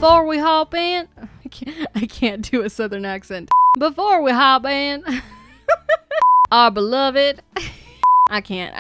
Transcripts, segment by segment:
Before we hop in, I can't do a southern accent. Before we hop in, our beloved, I can't.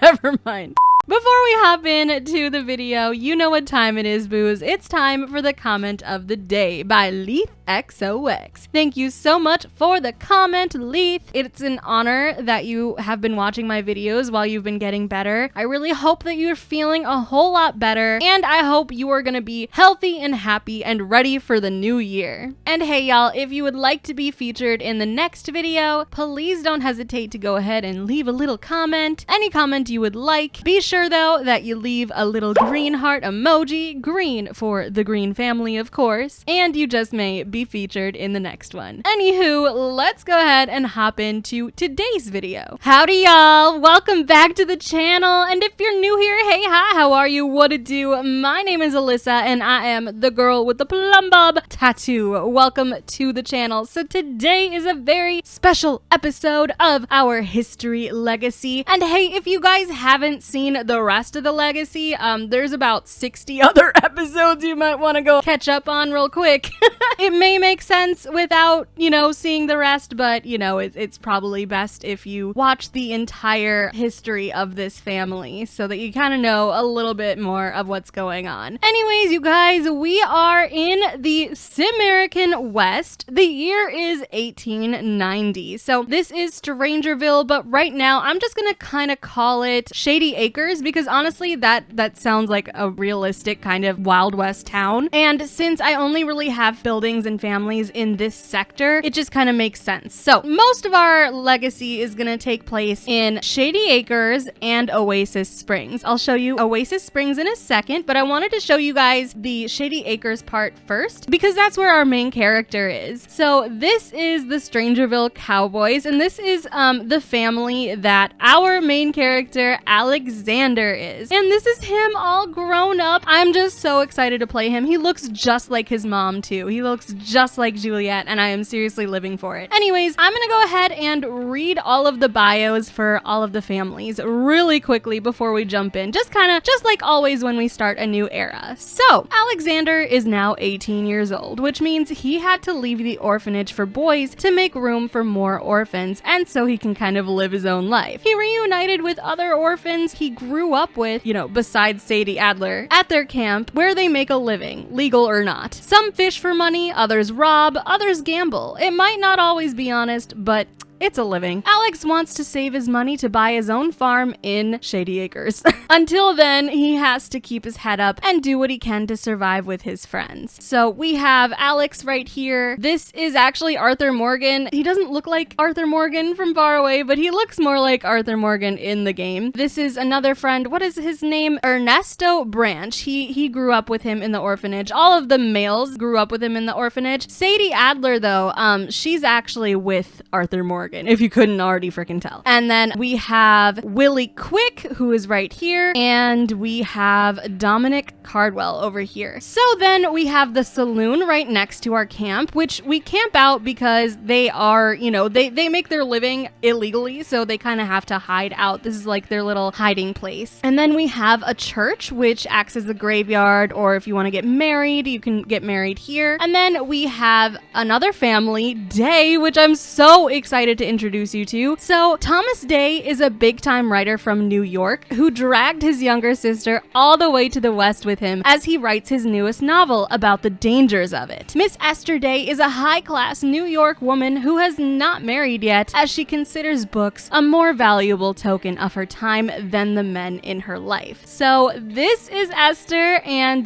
Never mind. Before we hop in to the video, you know what time it is, boos. It's time for the comment of the day by Leith XOX. Thank you so much for the comment, Leith. It's an honor that you have been watching my videos while you've been getting better. I really hope that you're feeling a whole lot better, and I hope you are gonna be healthy and happy and ready for the new year. And hey y'all, if you would like to be featured in the next video, please don't hesitate to go ahead and leave a little comment. Any comment you would like. Be sure though that you leave a little green heart emoji, green for the green family of course, and you just may be featured in the next one. Anywho, let's go ahead and hop into today's video. Howdy y'all, welcome back to the channel, and if you're new here, hey hi, how are you, what it do? My name is Alyssa and I am the girl with the plum bob tattoo. Welcome to the channel. So today is a very special episode of our history legacy, and hey, if you guys haven't seen the rest of the legacy, there's about 60 other episodes you might want to go catch up on real quick. It may make sense without, you know, seeing the rest, but you know, it's probably best if you watch the entire history of this family so that you kind of know a little bit more of what's going on. Anyways, you guys, we are in the Simerican West. The year is 1890. So this is Strangerville, but right now I'm just gonna kind of call it Shady Acres because honestly that sounds like a realistic kind of Wild West town. And since I only really have buildings and families in this sector, it just kind of makes sense. So most of our legacy is gonna take place in Shady Acres and Oasis Springs. I'll show you Oasis Springs in a second, but I wanted to show you guys the Shady Acres part first because that's where our main character is. So this is the Strangerville Cowboys, and this is the family that our main character Alexander is. And this is him all grown up. I'm just so excited to play him. He looks just like his mom too. He looks just like Juliet, and I am seriously living for it. Anyways, I'm gonna go ahead and read all of the bios for all of the families really quickly before we jump in. Just like always when we start a new era. So, Alexander is now 18 years old, which means he had to leave the orphanage for boys to make room for more orphans, and so he can kind of live his own life. He reunited with other orphans he grew up with, you know, besides Sadie Adler, at their camp where they make a living, legal or not. Some fish for money, others rob, others gamble. It might not always be honest, but it's a living. Alex wants to save his money to buy his own farm in Shady Acres. Until then, he has to keep his head up and do what he can to survive with his friends. So we have Alex right here. This is actually Arthur Morgan. He doesn't look like Arthur Morgan from far away, but he looks more like Arthur Morgan in the game. This is another friend. What is his name? Ernesto Branch. He grew up with him in the orphanage. All of the males grew up with him in the orphanage. Sadie Adler, though, she's actually with Arthur Morgan, if you couldn't already freaking tell. And then we have Willie Quick, who is right here, and we have Dominic Cardwell over here. So then we have the saloon right next to our camp, which we camp out because they are, you know, they make their living illegally, so they kind of have to hide out. This is like their little hiding place. And then we have a church, which acts as a graveyard, or if you want to get married, you can get married here. And then we have another family, Day, which I'm so excited to introduce you to. So Thomas Day is a big-time writer from New York who dragged his younger sister all the way to the West with him as he writes his newest novel about the dangers of it. Miss Esther Day is a high-class New York woman who has not married yet, as she considers books a more valuable token of her time than the men in her life. So this is Esther, and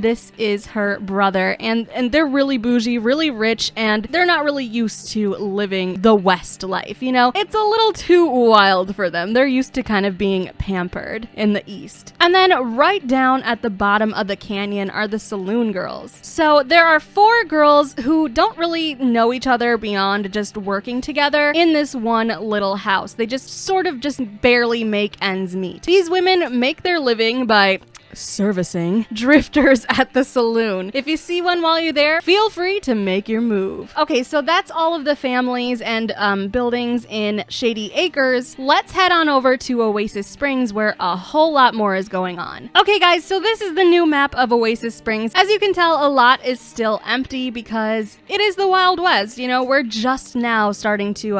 this is her brother, and they're really bougie, really rich, and they're not really used to living the West life, you know? It's a little too wild for them. They're used to kind of being pampered in the East. And then right down at the bottom of the canyon are the Saloon Girls. So there are 4 girls who don't really know each other beyond just working together in this one little house. They just sort of just barely make ends meet. These women make their living by servicing drifters at the saloon. If you see one while you're there, feel free to make your move. Okay, so that's all of the families and buildings in Shady Acres. Let's head on over to Oasis Springs, where a whole lot more is going on. Okay guys, so this is the new map of Oasis Springs. As you can tell, a lot is still empty because it is the Wild West. You know, we're just now starting to,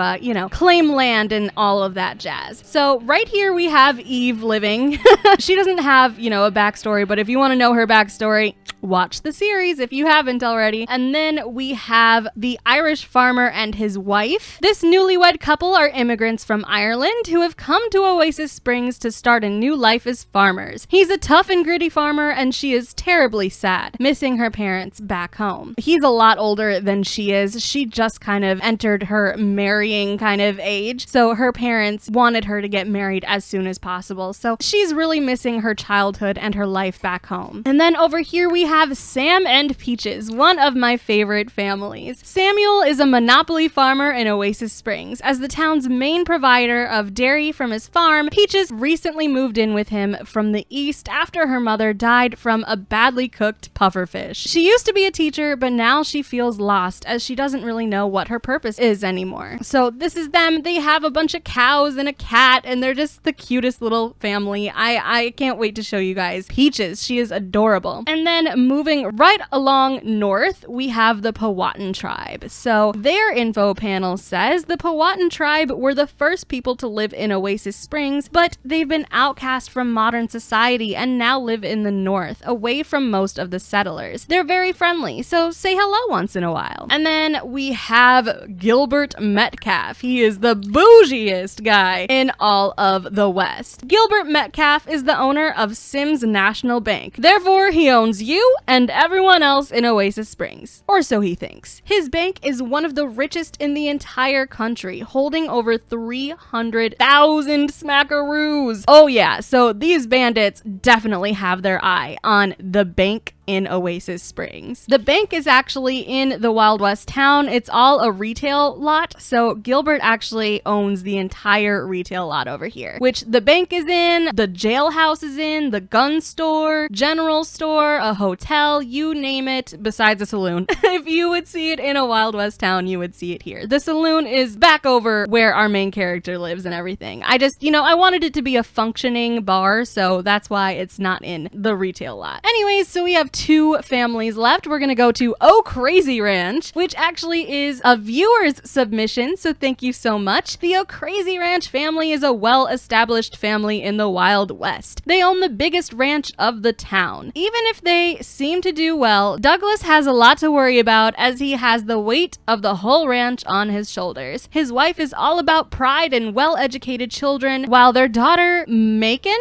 claim land and all of that jazz. So right here we have Eve living. She doesn't have, a backstory, but if you want to know her backstory, watch the series if you haven't already. And then we have the Irish farmer and his wife. This newlywed couple are immigrants from Ireland who have come to Oasis Springs to start a new life as farmers. He's a tough and gritty farmer, and she is terribly sad, missing her parents back home. He's a lot older than she is. She just kind of entered her marrying kind of age, so her parents wanted her to get married as soon as possible. So she's really missing her childhood and her life back home. And then over here we have Sam and Peaches, one of my favorite families. Samuel is a monopoly farmer in Oasis Springs. As the town's main provider of dairy from his farm, Peaches recently moved in with him from the east after her mother died from a badly cooked pufferfish. She used to be a teacher, but now she feels lost as she doesn't really know what her purpose is anymore. So this is them. They have a bunch of cows and a cat, and they're just the cutest little family. I can't wait to show you guys Peaches. She is adorable. And then moving right along north, we have the Powhatan tribe. So their info panel says the Powhatan tribe were the first people to live in Oasis Springs, but they've been outcast from modern society and now live in the north, away from most of the settlers. They're very friendly, so say hello once in a while. And then we have Gilbert Metcalf. He is the bougiest guy in all of the West. Gilbert Metcalf is the owner of Sims National Bank. Therefore, he owns you and everyone else in Oasis Springs. Or so he thinks. His bank is one of the richest in the entire country, holding over 300,000 smackaroos. Oh yeah, so these bandits definitely have their eye on the bank in Oasis Springs. The bank is actually in the Wild West town. It's all a retail lot, so Gilbert actually owns the entire retail lot over here, which the bank is in, the jailhouse is in, the gun store, general store, a hotel, you name it, besides a saloon. If you would see it in a Wild West town, you would see it here. The saloon is back over where our main character lives and everything. I just, I wanted it to be a functioning bar, so that's why it's not in the retail lot. Anyways, so we have 2 families left. We're gonna go to Oh Crazy Ranch, which actually is a viewer's submission, so thank you so much. The Oh Crazy Ranch family is a well-established family in the Wild West. They own the biggest ranch of the town. Even if they seem to do well, Douglas has a lot to worry about as he has the weight of the whole ranch on his shoulders. His wife is all about pride and well-educated children, while their daughter, Makan,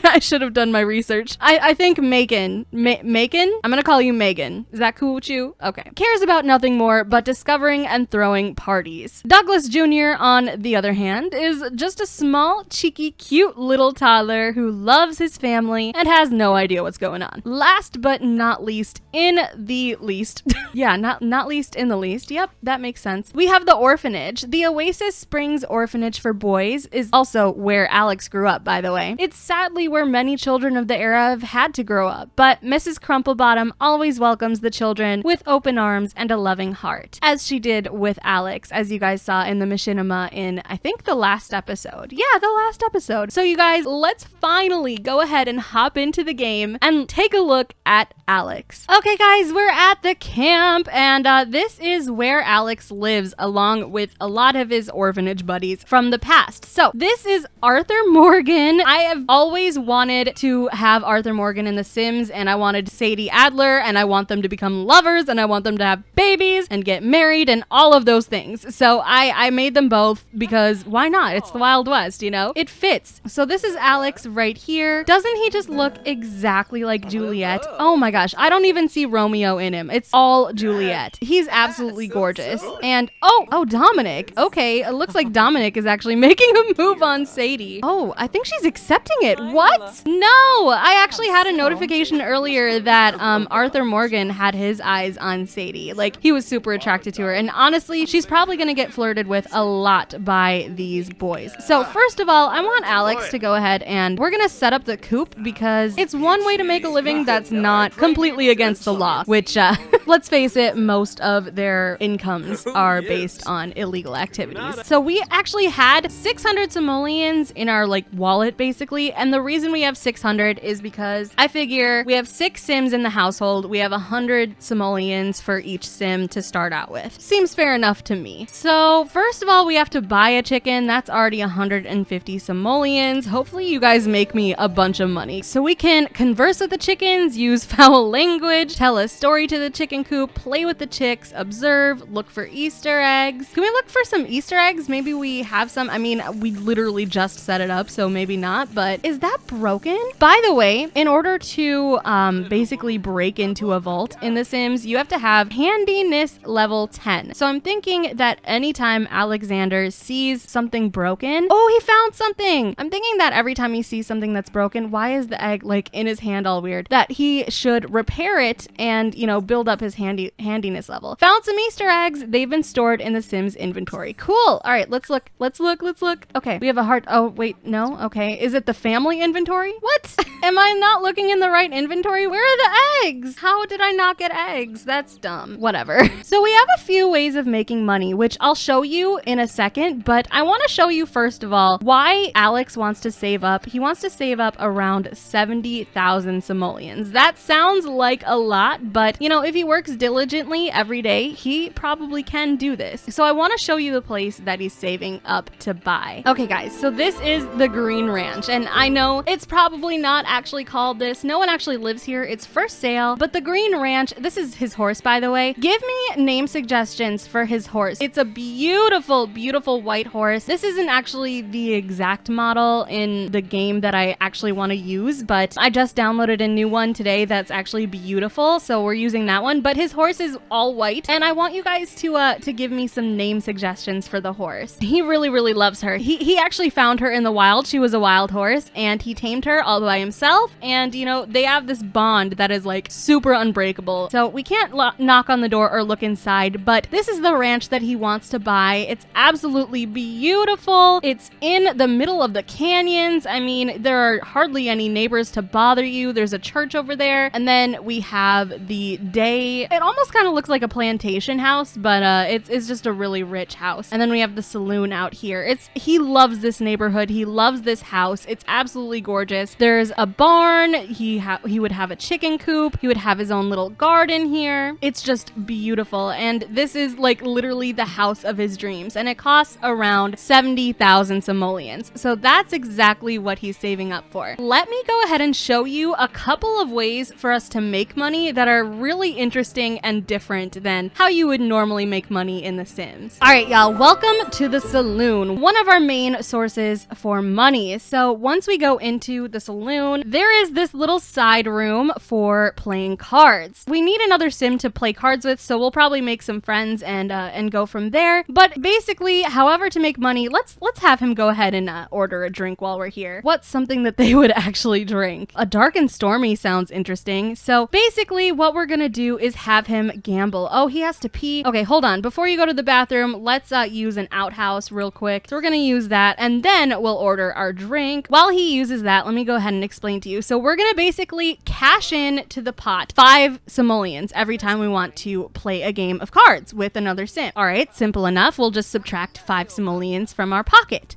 I should have done my research. I think Megan. I'm gonna call you Megan. Is that cool with you? Okay. Cares about nothing more but discovering and throwing parties. Douglas Jr., on the other hand, is just a small, cheeky, cute little toddler who loves his family and has no idea what's going on. Last but not least in the least. Yeah, not least in the least. Yep, that makes sense. We have the orphanage. The Oasis Springs Orphanage for Boys is also where Alex grew up, by the way. It's sadly where many children of the era have had to grow up, but Mrs. Crumplebottom always welcomes the children with open arms and a loving heart, as she did with Alex, as you guys saw in the machinima in, I think, the last episode. Yeah, the last episode. So you guys, let's finally go ahead and hop into the game and take a look at Alex. Okay guys, we're at the camp, and this is where Alex lives along with a lot of his orphanage buddies from the past. So this is Arthur Morgan. I have always wanted to have Arthur Morgan in The Sims, and I wanted Sadie Adler, and I want them to become lovers, and I want them to have babies and get married and all of those things. So I made them both because why not? It's the Wild West, It fits. So this is Alex right here. Doesn't he just look exactly like Juliet? Oh my gosh, I don't even see Romeo in him. It's all Juliet. He's absolutely gorgeous. And oh, Dominic. Okay, it looks like Dominic is actually making a move on Sadie. Oh, I think she's he's accepting it. What? No, I actually had a notification earlier that Arthur Morgan had his eyes on Sadie. Like, he was super attracted to her. And honestly, she's probably gonna get flirted with a lot by these boys. So first of all, I want Alex to go ahead and we're gonna set up the coop because it's one way to make a living that's not completely against the law, which let's face it, most of their incomes are based on illegal activities. So we actually had 600 simoleons in our like wallet basically, and the reason we have 600 is because I figure we have 6 sims in the household, we have 100 simoleons for each sim to start out with. Seems fair enough to me. So first of all, we have to buy a chicken. That's already 150 simoleons. Hopefully you guys make me a bunch of money so we can converse with the chickens, use foul language, tell a story to the chicken coop, play with the chicks, observe, look for Easter eggs. Can we look for some Easter eggs? Maybe we have some. I mean, we literally just set it up, so maybe not, but is that broken? By the way, in order to basically break into a vault in The Sims, you have to have handiness level 10. So I'm thinking that anytime Alexander sees something broken, oh, he found something. I'm thinking that every time he sees something that's broken, why is the egg like in his hand all weird? That he should repair it and, you know, build up his handiness level. Found some Easter eggs. They've been stored in the Sims inventory. Cool. All right, let's look. Okay, we have a heart. Oh, wait, no. Okay, is it the family inventory? What? Am I not looking in the right inventory? Where are the eggs? How did I not get eggs? That's dumb. Whatever. So we have a few ways of making money, which I'll show you in a second, but I want to show you first of all why Alex wants to save up. He wants to save up around 70,000 simoleons. That sounds like a lot, but you know, if he works diligently every day, he probably can do this. So I want to show you the place that he's saving up to buy. Okay guys, so this is the Green Ranch, and I know it's probably not actually called this. No one actually lives here. It's for sale, but the Green Ranch, this is his horse, by the way. Give me name suggestions for his horse. It's a beautiful, beautiful white horse. This isn't actually the exact model in the game that I actually want to use, but I just downloaded a new one today that's actually beautiful, so we're using that one. But his horse is all white, and I want you guys to give me some name suggestions for the horse. He really, really loves her. He actually found her in the wild. She was a wild horse, and he tamed her all by himself, and you know, they have this bond that is like super unbreakable. So we can't knock on the door or look inside, but this is the ranch that he wants to buy. It's absolutely beautiful. It's in the middle of the canyons. I mean, there are hardly any neighbors to bother you. There's a church over there, and then we have the day. It almost kind of looks like a plantation house, but it's just a really rich house. And then we have the saloon out here. He loves this neighborhood. He loves this house. It's absolutely gorgeous. There's a barn. He would have a chicken coop. He would have his own little garden here. It's just beautiful, and this is like literally the house of his dreams, and it costs around 70,000 simoleons. So that's exactly what he's saving up for. Let me go ahead and show you a couple of ways for us to make money that are really interesting and different than how you would normally make money in The Sims. All right, y'all, welcome to the saloon, one of our main sources for money. So once we go into the saloon, there is this little side room for playing cards. We need another sim to play cards with, so we'll probably make some friends and go from there. But basically, however to make money, let's have him go ahead and order a drink while we're here. What's something that they would actually drink? A dark and stormy sounds interesting. So basically what we're gonna do is have him gamble. Oh, he has to pee. Okay, hold on. Before you go to the bathroom, let's use an outhouse real quick. So we're gonna use that, and then we'll order our drink. While he uses that, let me go ahead and explain to you. So we're gonna basically cash in to the pot 5 simoleons every time we want to play a game of cards with another sim. All right, simple enough. We'll just subtract 5 simoleons from our pocket.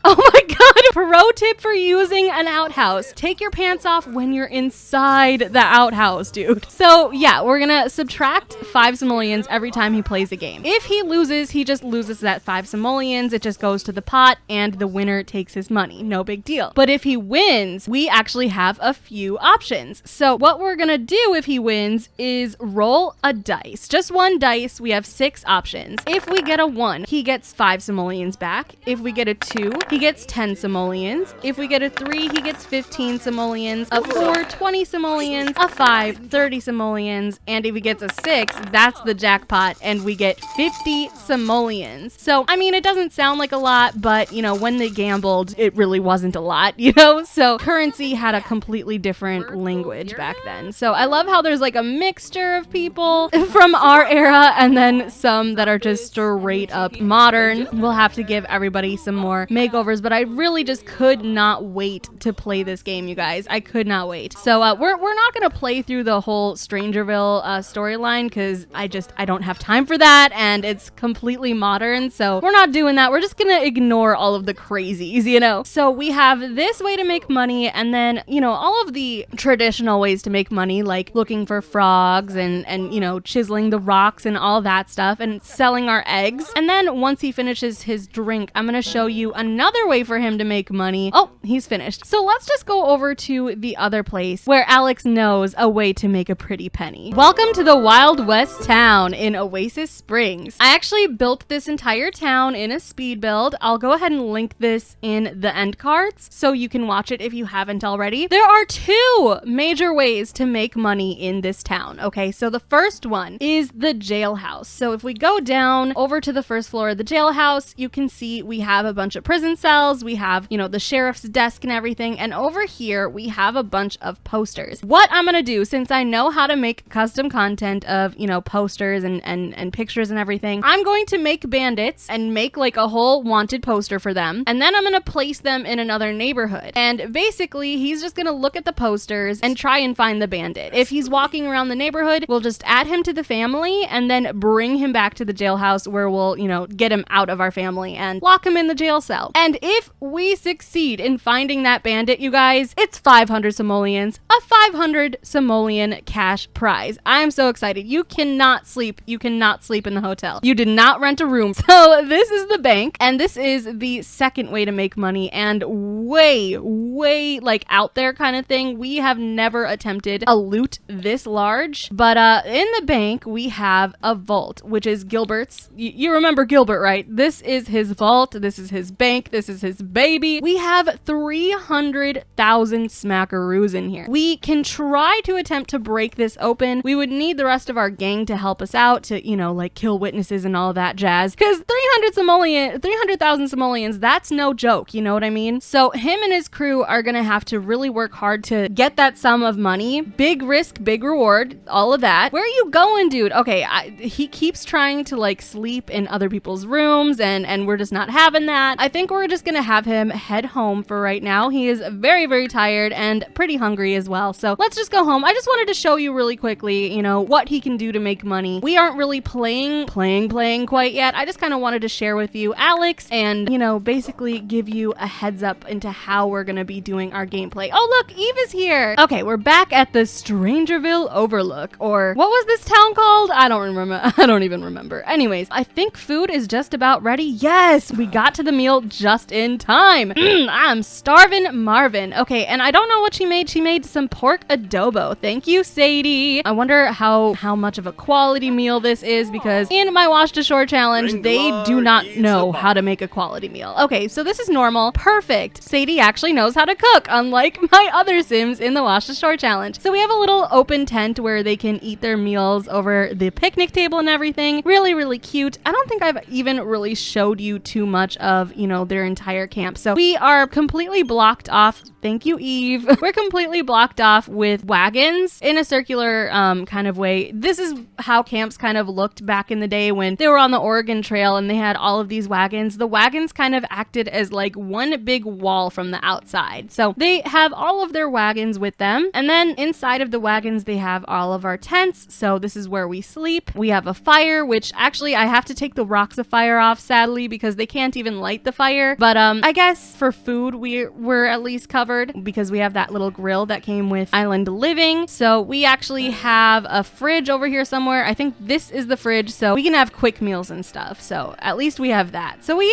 Oh my god! Pro tip for using an outhouse. Take your pants off when you're inside the outhouse, dude. So yeah, we're gonna subtract 5 simoleons every time he plays a game. If he loses, he just loses that 5 simoleons. It just goes to the pot and the winner takes his money. No big deal. But if he wins, we actually have a few options. So what we're gonna do if he wins is roll a dice. Just one dice. We have 6 options. If we get a 1, he gets 5 simoleons back. If we get a 2, he gets 10 simoleons simoleons. If we get a 3, he gets 15 simoleons. A 4, 20 simoleons. A 5, 30 simoleons. And if he gets a 6, that's the jackpot, and we get 50 simoleons. So, I mean, it doesn't sound like a lot, but, you know, when they gambled, it really wasn't a lot, you know? So, currency had a completely different language back then. So, I love how there's like a mixture of people from our era and then some that are just straight up modern. We'll have to give everybody some more makeovers, but I really just could not wait to play this game, you guys. I could not wait. So, we're not going to play through the whole Strangerville storyline because I don't have time for that, and it's completely modern, so we're not doing that. We're just gonna ignore all of the crazies, you know? So we have this way to make money, and then, you know, all of the traditional ways to make money, like looking for frogs and you know, chiseling the rocks and all that stuff, and selling our eggs. And then once he finishes his drink, I'm gonna show you another way for him to make money. Oh, he's finished. So let's just go over to the other place where Alex knows a way to make a pretty penny. Welcome to the Wild West town in Oasis Springs. I actually built this entire town in a speed build. I'll go ahead and link this in the end cards so you can watch it if you haven't already. There are 2 major ways to make money in this town. Okay, so the first one is the jailhouse. So if we go down over to the first floor of the jailhouse, you can see we have a bunch of prison cells. We have, you know, the sheriff's desk and everything. And over here, we have a bunch of posters. What I'm gonna do, since I know how to make custom content of, you know, posters and pictures and everything, I'm going to make bandits and make like a whole wanted poster for them, and then I'm gonna place them in another neighborhood, and basically he's just gonna look at the posters and try and find the bandit. If he's walking around the neighborhood, we'll just add him to the family and then bring him back to the jailhouse where we'll, you know, get him out of our family and lock him in the jail cell. And if we succeed in finding that bandit, you guys, it's 500 simoleons, a 500 simoleon cash prize. I'm so excited. You cannot sleep. You cannot sleep in the hotel. You did not rent a room. So this is the bank, and this is the second way to make money, and way like out there kind of thing. We have never attempted a loot this large, but in the bank we have a vault, which is Gilbert's. You remember Gilbert, right? This is his vault. This is his bank. This is his baby. We have 300,000 smackaroos in here. We can try to attempt to break this open. We would need the rest of our gang to help us out to, you know, like kill witnesses and all that jazz, because 300,000 simoleons, that's no joke, you know what I mean? So him and his crew are gonna have to really work hard to get that sum of money. Big risk, big reward, all of that. Where are you going, dude? Okay, he keeps trying to like sleep in other people's rooms, and we're just not having that. I think we're just gonna have him head home for right now. He is very tired and pretty hungry as well, so let's just go home. I just wanted to show you really quickly, you know, what he can do to make money. We aren't really playing quite yet. I just kind of wanted to share with you Alex and, you know, basically give you a heads up into how we're gonna be doing our gameplay. Oh look, Eve is here. Okay, we're back at the Strangerville Overlook, or what was this town called? I don't remember. I don't even remember. Anyways, I think food is just about ready. Yes, we got to the meal just in time. I'm starving Marvin. Okay, and I don't know what she made. She made some pork adobo. Thank you, Sadie. I wonder how much of a quality meal this is, because in my Wash to Shore challenge, they do not know how to make a quality meal. Okay, so this is normal. Perfect. Sadie actually knows how to cook, unlike my other Sims in the Wash to Shore challenge. So we have a little open tent where they can eat their meals over the picnic table and everything. Really cute. I don't think I've even really showed you too much of, you know, their entire camp. So we are completely blocked off. Thank you, Eve. We're completely blocked off with wagons in a circular kind of way. This is how camps kind of looked back in the day when they were on the Oregon Trail and they had all of these wagons. The wagons kind of acted as like one big wall from the outside. So they have all of their wagons with them. And then inside of the wagons, they have all of our tents. So this is where we sleep. We have a fire, which actually I have to take the rocks of fire off, sadly, because they can't even light the fire. But I guess for food, we're at least covered because we have that little grill that came with Island Living. So we actually have a fridge over here somewhere. I think this is the fridge, so we can have quick meals and stuff. So at least we have that. So we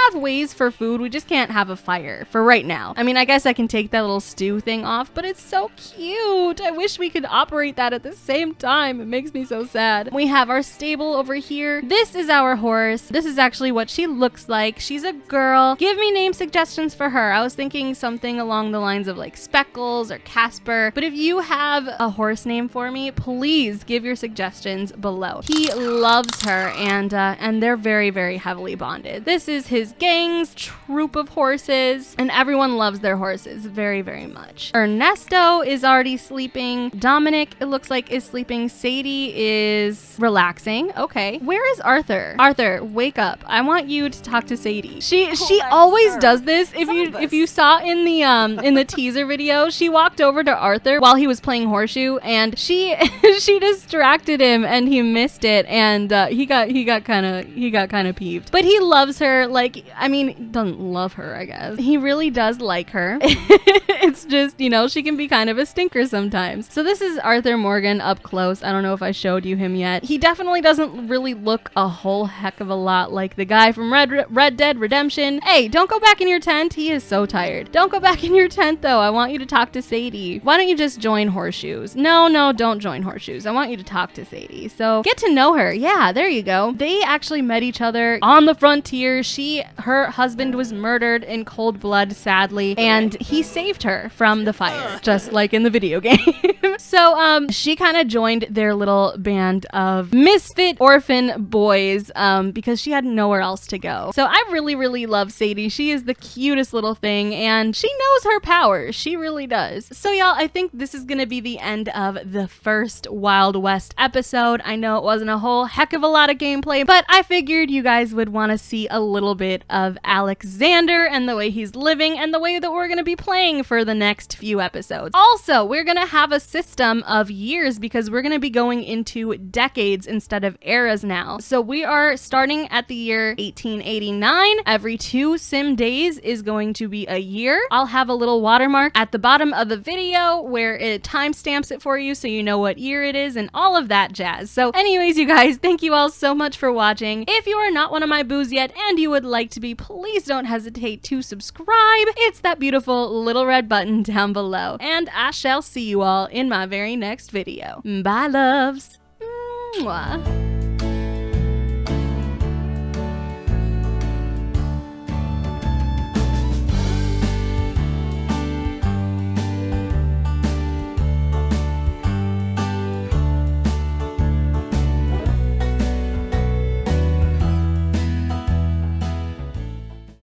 have ways for food. We just can't have a fire for right now. I mean, I guess I can take that little stew thing off, but it's so cute. I wish we could operate that at the same time. It makes me so sad. We have our stable over here. This is our horse. This is actually what she looks like. She's a girl. Give me name suggestions for her. I was thinking something along the lines of like Speckles or Casper, but if you have a horse name for me, please give your suggestions below. He loves her, and they're very, very heavily bonded. This is his gang's troop of horses, and everyone loves their horses very, very much. Ernesto is already sleeping. Dominic, it looks like, is sleeping. Sadie is relaxing. Okay. Where is Arthur? Arthur, wake up. I want you to talk to Sadie. She always does this. If you saw in the teaser video, she walked over to Arthur while he was playing horseshoe, and she distracted him, and he missed it, and he got kind of peeved. But he loves her. Like, I mean, doesn't love her, I guess. He really does like her. It's just, you know, she can be kind of a stinker sometimes. So this is Arthur Morgan up close. I don't know if I showed you him yet. He definitely doesn't really look a whole heck of a lot like the guy from Red Dead Redemption. Hey, don't go back in your tent. He is so tired. Don't go back in your tent, though. I want you to talk to Sadie. Why don't you just join Horseshoes? No, don't join Horseshoes. I want you to talk to Sadie. So get to know her. Yeah, there you go. They actually met each other on the frontier. Her husband was murdered in cold blood, sadly, and he saved her from the fire, just like in the video game. So she kind of joined their little band of misfit orphan boys because she had nowhere else to go. So I really, really love Sadie. She is the cutest little thing, and she knows her powers. She really does. So y'all, I think this is gonna be the end of the first Wild West episode. I know it wasn't a whole heck of a lot of gameplay, but I figured you guys would want to see a little bit of Alexander and the way he's living and the way that we're gonna be playing for the next few episodes. Also, we're gonna have a system of years because we're gonna be going into decades instead of eras now. So we are starting at the year 1889. Every 2 sim days is going to be a year. I'll have a little watermark at the bottom of the video where it timestamps it for you so you know what year it is and all of that jazz. So anyways, you guys, thank you all so much for watching. If you are not one of my boos yet and you would like to be, please don't hesitate to subscribe. It's that beautiful little red button down below. And I shall see you all in my very next video. Bye, loves. Mwah.